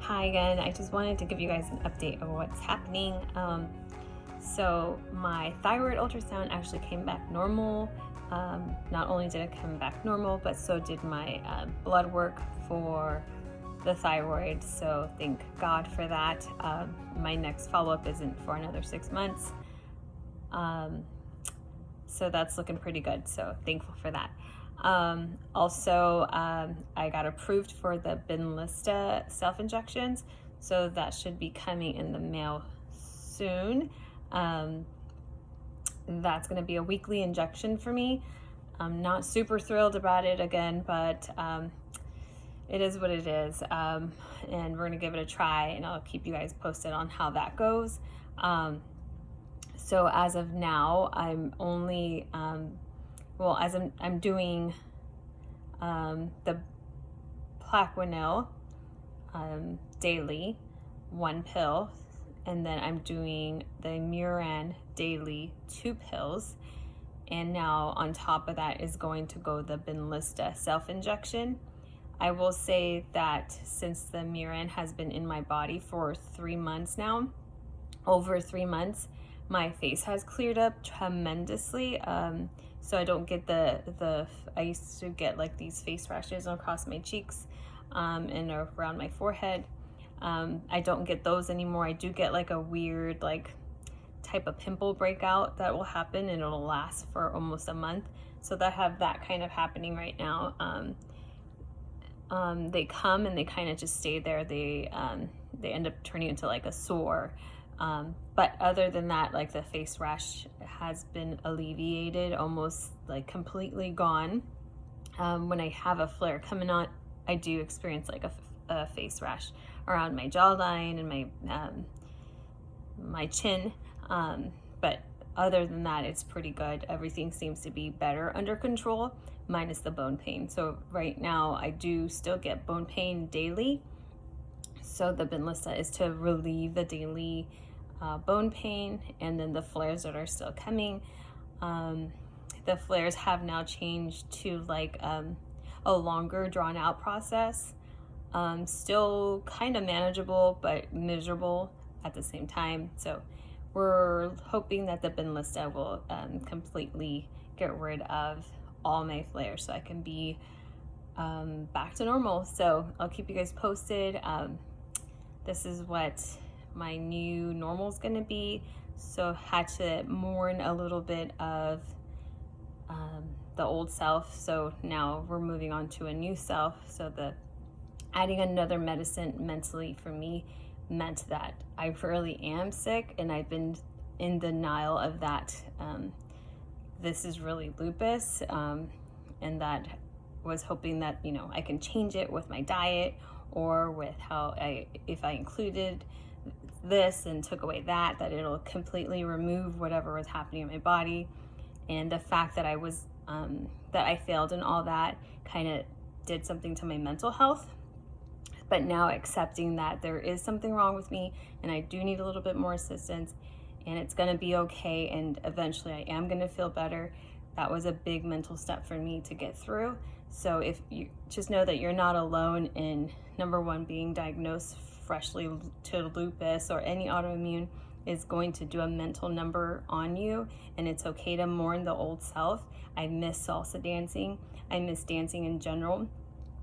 Hi again. I just wanted to give you guys an update of what's happening. So my thyroid ultrasound actually came back normal. Not only did it come back normal, but so did my blood work for the thyroid. So thank God for that. My next follow-up isn't for another 6 months. So that's looking pretty good. So thankful for that. Also, I got approved for the Benlysta self-injections, so that should be coming in the mail soon. That's going to be a weekly injection for me. I'm not super thrilled about it again, but it is what it is, and we're going to give it a try, and I'll keep you guys posted on how that goes. So as of now, I'm only as I'm doing the Plaquenil daily, 1 pill, and then I'm doing the Muran daily, 2 pills, and now on top of that is going to go the Benlysta self-injection. I will say that since the Muran has been in my body for 3 months now, over 3 months, my face has cleared up tremendously. So I don't get I used to get like these face rashes across my cheeks and around my forehead. I don't get those anymore. I do get like a weird type of pimple breakout that will happen, and it'll last for almost a month. So I have that kind of happening right now. They come and they kind of just stay there. They end up turning into like a sore. But other than that, like the face rash has been alleviated, almost like completely gone. When I have a flare coming on, I do experience like a face rash around my jawline and my chin. But other than that, it's pretty good. Everything seems to be better under control, minus the bone pain. So right now I do still get bone pain daily. So the Benlysta is to relieve the daily bone pain, and then the flares that are still coming. The flares have now changed to like a longer drawn out process. Still kind of manageable, but miserable at the same time. So we're hoping that the Benlysta will completely get rid of all my flares so I can be back to normal. So I'll keep you guys posted. This is what my new normal is going to be. So had to mourn a little bit of the old self. So now we're moving on to a new self. So adding another medicine mentally for me meant that I really am sick, and I've been in denial of that. This is really lupus, and that was hoping that I can change it with my diet, or with how if I included this and took away that it'll completely remove whatever was happening in my body. And the fact that I failed in all that kind of did something to my mental health. But now accepting that there is something wrong with me and I do need a little bit more assistance, and it's going to be okay, and eventually I am going to feel better. That was a big mental step for me to get through. So if you just know that you're not alone in, number one, being diagnosed freshly to lupus or any autoimmune is going to do a mental number on you, and it's okay to mourn the old self. I miss salsa dancing. I miss dancing in general.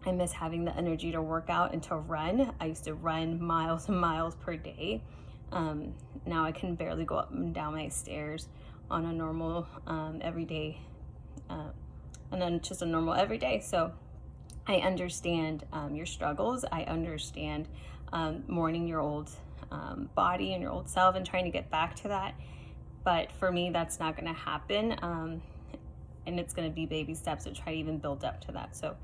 I miss having the energy to work out and to run. I used to run miles and miles per day. Now I can barely go up and down my stairs on a normal everyday, and then just a normal everyday. So I understand your struggles. I understand mourning your old body and your old self and trying to get back to that. But for me, that's not going to happen. And it's going to be baby steps to try to even build up to that. So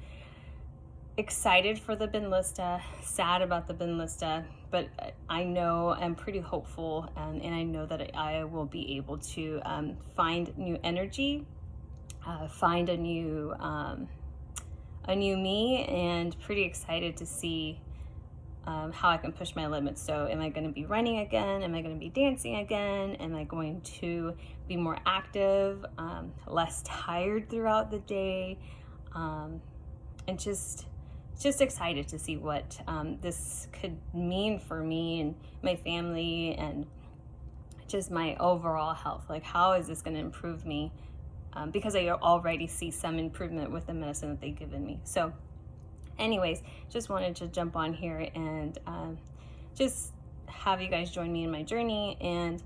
excited for the Benlysta, sad about the Benlysta, but I know I'm pretty hopeful, and I know that I will be able to find new energy, find a new me, and pretty excited to see how I can push my limits. So am I going to be running again? Am I going to be dancing again? Am I going to be more active, less tired throughout the day, and just just excited to see what this could mean for me and my family and just my overall health. Like, how is this going to improve me? Because I already see some improvement with the medicine that they've given me. So anyways, just wanted to jump on here and just have you guys join me in my journey. And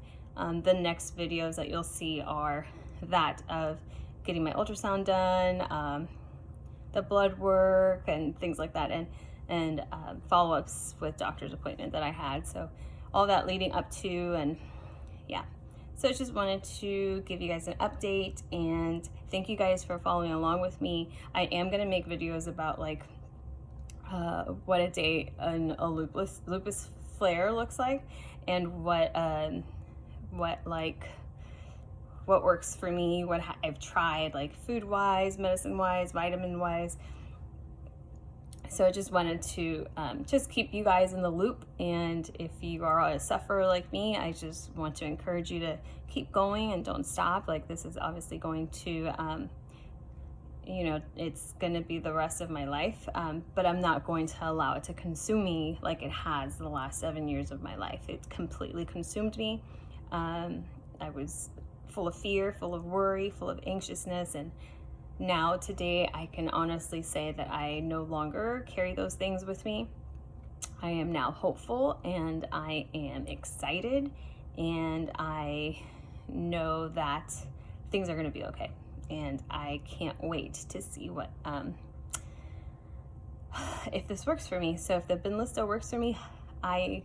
the next videos that you'll see are that of getting my ultrasound done, the blood work and things like that, and follow-ups with doctor's appointment that I had. So all that leading up to, and yeah. So I just wanted to give you guys an update and thank you guys for following along with me. I am going to make videos about like what a day in a lupus flare looks like, and what works for me, what I've tried, like food wise, medicine wise, vitamin wise. So I just wanted to just keep you guys in the loop. And if you are a sufferer like me, I just want to encourage you to keep going and don't stop. Like, this is obviously going to, you know, it's going to be the rest of my life, but I'm not going to allow it to consume me like it has the last 7 years of my life. It completely consumed me. I was full of fear, full of worry, full of anxiousness, and now today I can honestly say that I no longer carry those things with me. I am now hopeful and I am excited, and I know that things are going to be okay, and I can't wait to see what if this works for me. So if the Benlysta works for me, I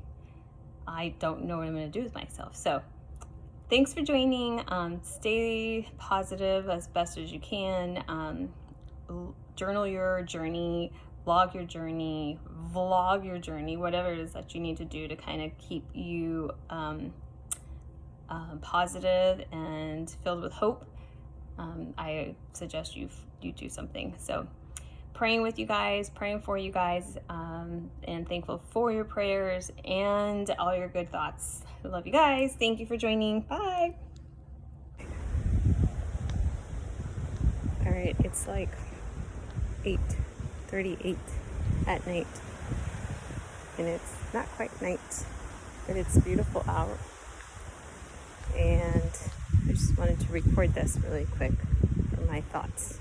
don't know what I'm going to do with myself. So thanks for joining. Stay positive as best as you can. Journal your journey, vlog your journey, whatever it is that you need to do to kind of keep you positive and filled with hope. I suggest you do something. So praying with you guys, praying for you guys, and thankful for your prayers and all your good thoughts. I love you guys. Thank you for joining. Bye. All right, it's like 8:38 at night, and it's not quite night, but it's a beautiful hour. And I just wanted to record this really quick for my thoughts.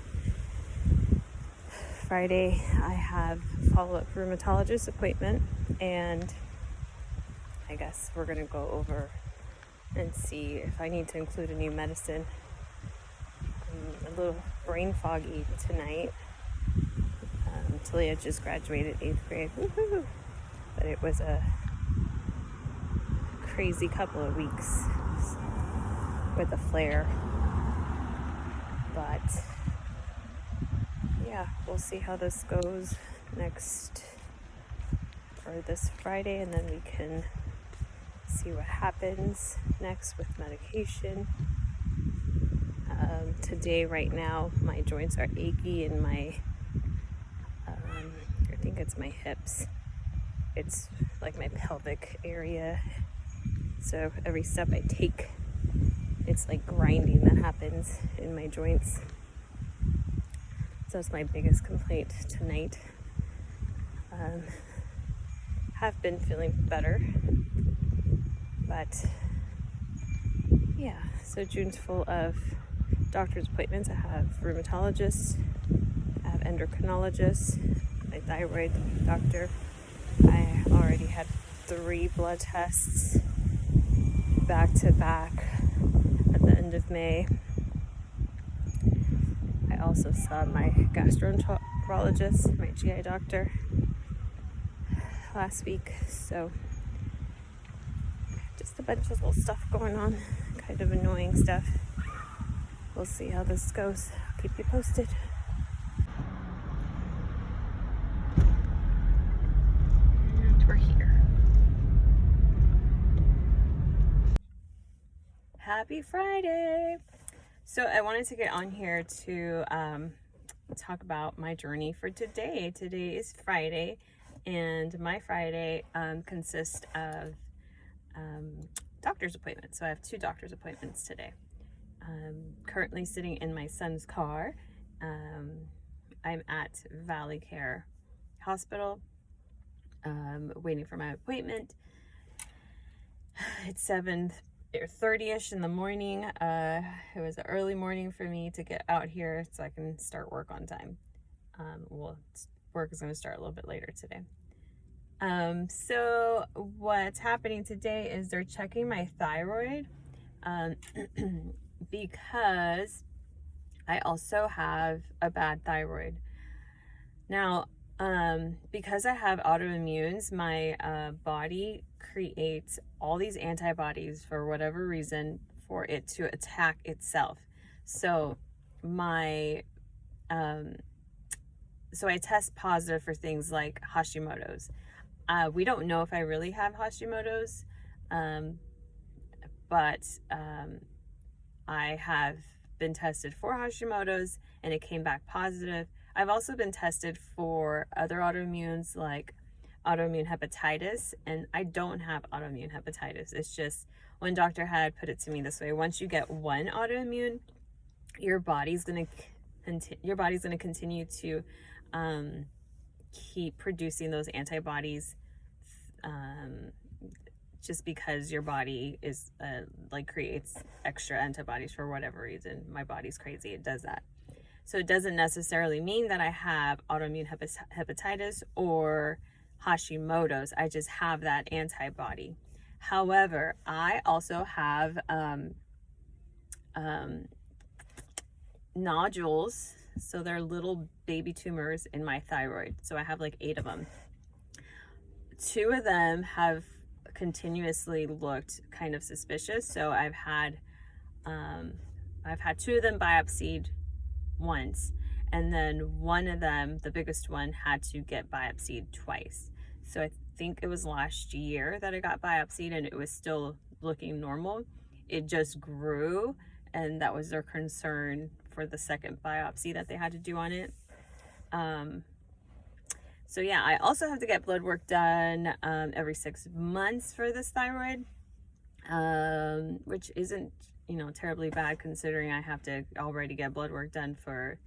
Friday, I have a follow-up rheumatologist appointment, and I guess we're going to go over and see if I need to include a new medicine. I'm a little brain foggy tonight. Talia just graduated 8th grade. Woohoo! But it was a crazy couple of weeks with a flare. But yeah, we'll see how this goes next, or this Friday, and then we can see what happens next with medication. Today, right now, my joints are achy in my, I think it's my hips. It's like my pelvic area. So every step I take, it's like grinding that happens in my joints. So that's my biggest complaint tonight. Have been feeling better, but yeah, so June's full of doctor's appointments. I have rheumatologists, I have endocrinologists, my thyroid doctor. I already had 3 blood tests back to back at the end of May. I also saw my gastroenterologist, my GI doctor, last week. So just a bunch of little stuff going on, kind of annoying stuff. We'll see how this goes. I'll keep you posted. And we're here. Happy Friday! So I wanted to get on here to talk about my journey for today. Today is Friday, and my Friday consists of doctor's appointments. So I have 2 doctor's appointments today. Currently sitting in my son's car. I'm at Valley Care hospital, waiting for my appointment. It's 7:30ish in the morning. It was an early morning for me to get out here so I can start work on time. Work is going to start a little bit later today. So what's happening today is they're checking my thyroid, because I also have a bad thyroid. Now, because I have autoimmunes, my body creates all these antibodies for whatever reason for it to attack itself. So I test positive for things like Hashimoto's. We don't know if I really have Hashimoto's, but I have been tested for Hashimoto's and it came back positive. I've also been tested for other autoimmunes like autoimmune hepatitis, and I don't have autoimmune hepatitis. It's just, one doctor had put it to me this way: once you get one autoimmune, your body's going to continue to keep producing those antibodies, just because your body is creates extra antibodies for whatever reason. My body's crazy, it does that. So it doesn't necessarily mean that I have autoimmune hepatitis or Hashimoto's. I just have that antibody. However, I also have nodules. So they're little baby tumors in my thyroid. So I have like 8 of them. 2 of them have continuously looked kind of suspicious. So I've had 2 of them biopsied once, and then one of them, the biggest one, had to get biopsied twice. So I think it was last year that I got biopsied and it was still looking normal. It just grew, and that was their concern for the second biopsy that they had to do on it. So yeah, I also have to get blood work done every 6 months for this thyroid, which isn't, terribly bad considering I have to already get blood work done for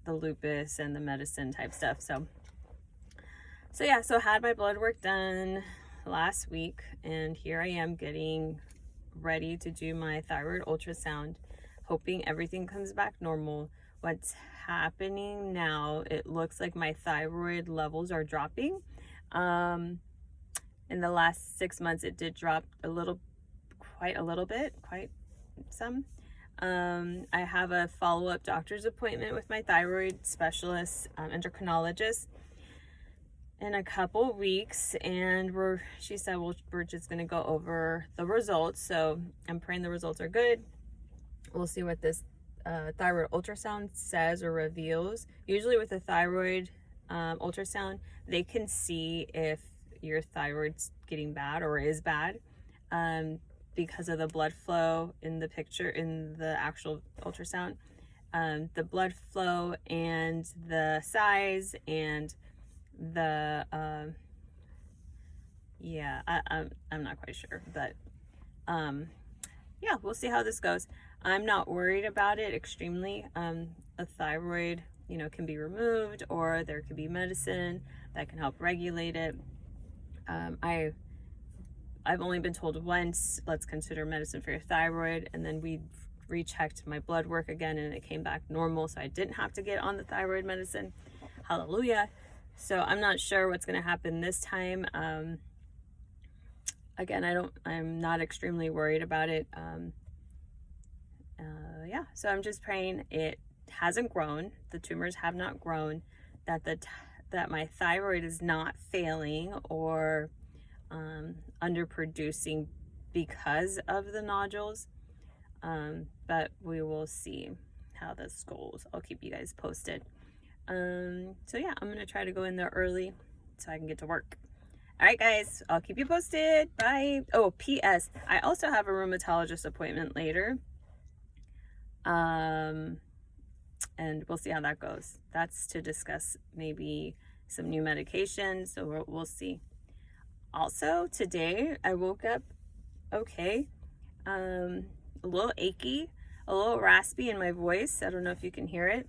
the lupus and the medicine type stuff. So yeah, so had my blood work done last week, and here I am getting ready to do my thyroid ultrasound, hoping everything comes back normal. What's happening now, it looks like my thyroid levels are dropping. In the last 6 months, it did drop quite some. I have a follow-up doctor's appointment with my thyroid specialist, endocrinologist, in a couple weeks, and she said, well, we're just going to go over the results. So I'm praying the results are good. We'll see what this thyroid ultrasound says or reveals. Usually with a thyroid ultrasound, they can see if your thyroid's getting bad or is bad, because of the blood flow in the picture, in the actual ultrasound. The blood flow and the size and the I'm not quite sure, but yeah, we'll see how this goes. I'm not worried about it extremely. A thyroid, can be removed, or there could be medicine that can help regulate it. I've only been told once, let's consider medicine for your thyroid, and then we rechecked my blood work again and it came back normal, so I didn't have to get on the thyroid medicine. Hallelujah. So I'm not sure what's going to happen this time. Again, I'm not extremely worried about it. Yeah, so I'm just praying it hasn't grown, the tumors have not grown, that my thyroid is not failing or underproducing because of the nodules. But we will see how this goes. I'll keep you guys posted. So yeah, I'm gonna try to go in there early so I can get to work. All right, guys, I'll keep you posted. Bye. Oh, P.S. I also have a rheumatologist appointment later. And we'll see how that goes. That's to discuss maybe some new medication, so we'll see. Also, today I woke up okay, a little achy, a little raspy in my voice. I don't know if you can hear it.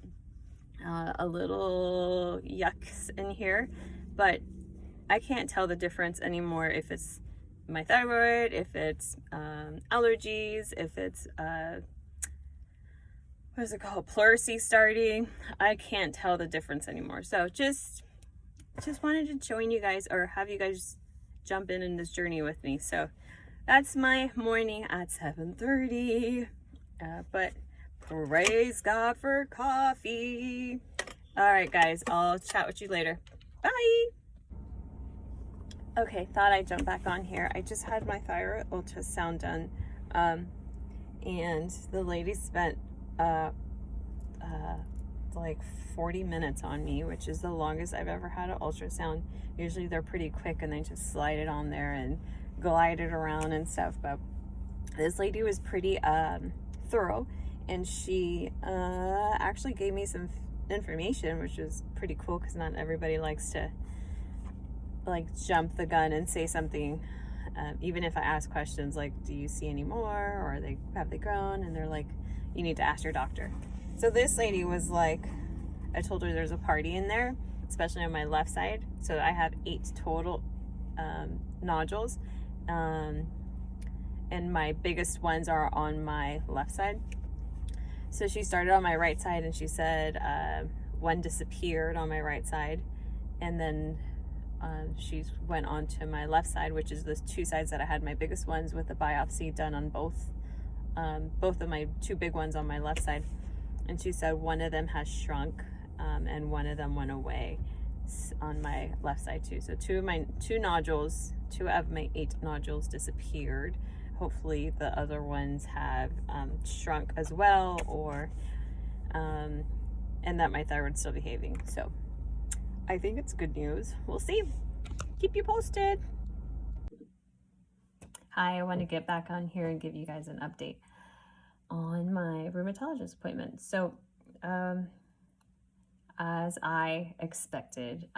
A little yucks in here, but I can't tell the difference anymore if it's my thyroid, if it's allergies, if it's what is it called, pleurisy starting. I can't tell the difference anymore. So just wanted to join you guys, or have you guys jump in this journey with me. So that's my morning at 7:30. But praise God for coffee. All right, guys, I'll chat with you later. Bye. Okay, thought I'd jump back on here. I just had my thyroid ultrasound done, and the lady spent like 40 minutes on me, which is the longest I've ever had an ultrasound. Usually they're pretty quick and they just slide it on there and glide it around and stuff, but this lady was pretty thorough, and she actually gave me some information, which was pretty cool because not everybody likes to like jump the gun and say something, even if I ask questions like, do you see any more, or have they grown, and they're like, you need to ask your doctor. So this lady was like, I told her there's a party in there, especially on my left side. So I have 8 total nodules, and my biggest ones are on my left side. So she started on my right side, and she said one disappeared on my right side, and then she went on to my left side, which is the 2 sides that I had my biggest ones, with a biopsy done on both of my 2 big ones on my left side. And she said one of them has shrunk, and one of them went away on my left side too. So 2 of my 2 nodules, 2 of my 8 nodules disappeared. Hopefully the other ones have shrunk as well, or and that my thyroid's still behaving. So I think it's good news. We'll see. Keep you posted. Hi, I want to get back on here and give you guys an update on my rheumatologist appointment. So as I expected,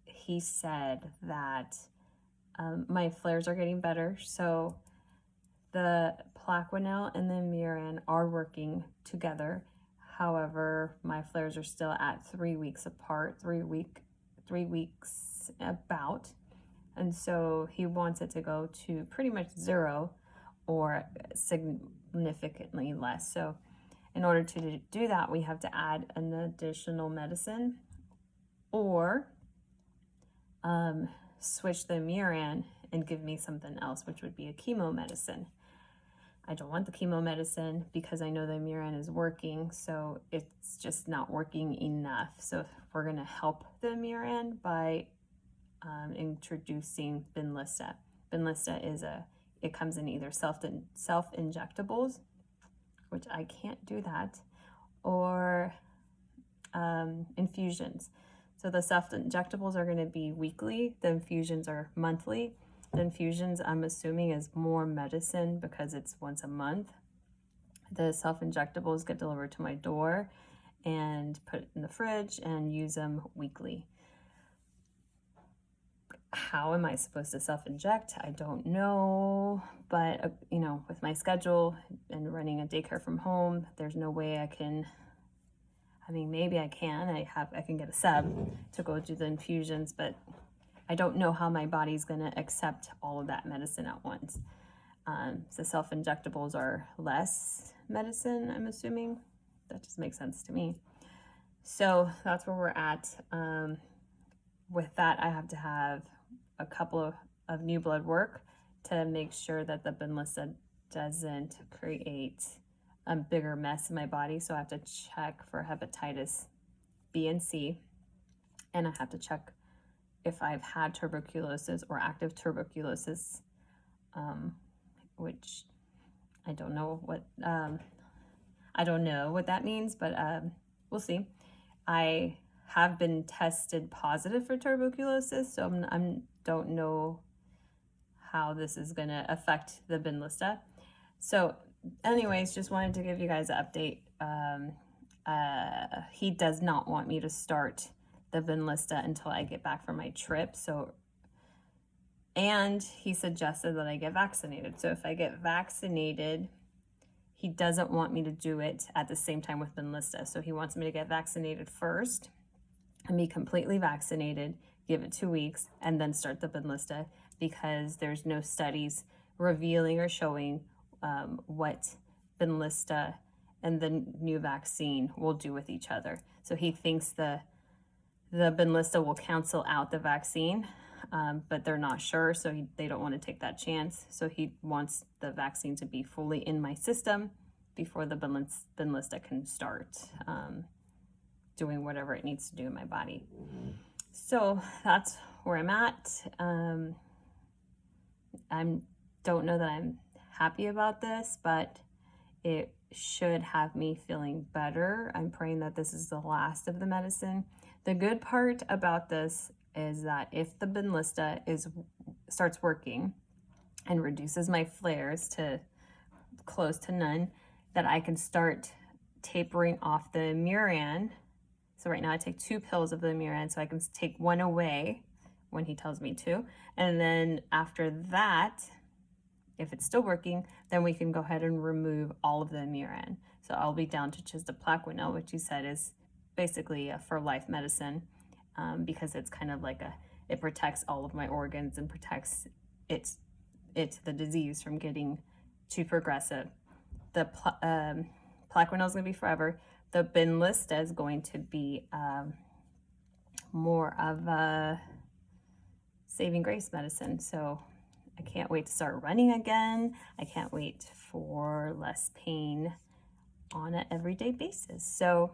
he said that my flares are getting better. So the Plaquenil and the Muran are working together. However, my flares are still at 3 weeks apart, 3 weeks about. And so he wants it to go to pretty much 0 or significantly less. So in order to do that, we have to add an additional medicine, or switch the Muran and give me something else, which would be a chemo medicine. I don't want the chemo medicine because I know the Muran is working, so it's just not working enough. So we're going to help the Muran by introducing Benlysta. Benlysta it comes in either self-injectables, which I can't do that, or infusions. So the self-injectables are going to be weekly. The infusions are monthly. The infusions, I'm assuming, is more medicine because it's once a month. The self-injectables get delivered to my door and put in the fridge and use them weekly. How am I supposed to self-inject? I don't know, but with my schedule and running a daycare from home, there's no way I can. I mean, maybe I can. I can get a sub to go do the infusions, but I don't know how my body's going to accept all of that medicine at once. So self-injectables are less medicine, I'm assuming. That just makes sense to me. So that's where we're at. With that, I have to have a couple of new blood work to make sure that the Benlysta doesn't create a bigger mess in my body. So I have to check for hepatitis B and C, and I have to check if I've had tuberculosis or active tuberculosis, which I don't know what that means, but we'll see. I have been tested positive for tuberculosis, so I don't know how this is going to affect the Benlysta. So anyways, just wanted to give you guys an update. He does not want me to start the Benlysta until I get back from my trip. And he suggested that I get vaccinated. So if I get vaccinated, he doesn't want me to do it at the same time with Benlysta. So he wants me to get vaccinated first, and be completely vaccinated, give it 2 weeks, and then start the Benlysta, because there's no studies revealing or showing what Benlysta and the new vaccine will do with each other. So he thinks the Benlysta will cancel out the vaccine, but they're not sure, so they don't want to take that chance. So he wants the vaccine to be fully in my system before the Benlysta can start doing whatever it needs to do in my body. So that's where I'm at. I don't know that I'm happy about this, but it should have me feeling better. I'm praying that this is the last of the medicine. The good part about this is that if the Benlysta starts working and reduces my flares to close to none, that I can start tapering off the Muran. So right now I take 2 pills of the Muran, so I can take 1 away when he tells me to. And then after that, if it's still working, then we can go ahead and remove all of the Muran. So I'll be down to just a Plaquenil, which you said is basically a for life medicine, because it's kind of like it protects all of my organs and protects the disease from getting too progressive. The Plaquenil is going to be forever. The Benlysta is going to be more of a saving grace medicine. So I can't wait to start running again. I can't wait for less pain on an everyday basis. So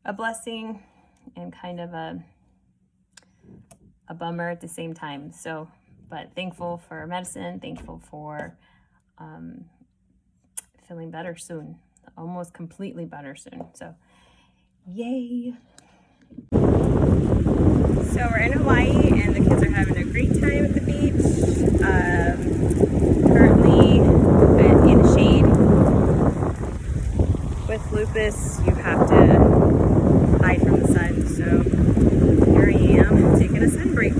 a blessing and kind of a bummer at the same time. So, but thankful for medicine, thankful for feeling better soon, almost completely better soon. So, yay. So we're in Hawaii and the kids are having a great time at the beach. Currently in the shade. With Lupus, you have to hide from the sun. So here I am taking a sun break.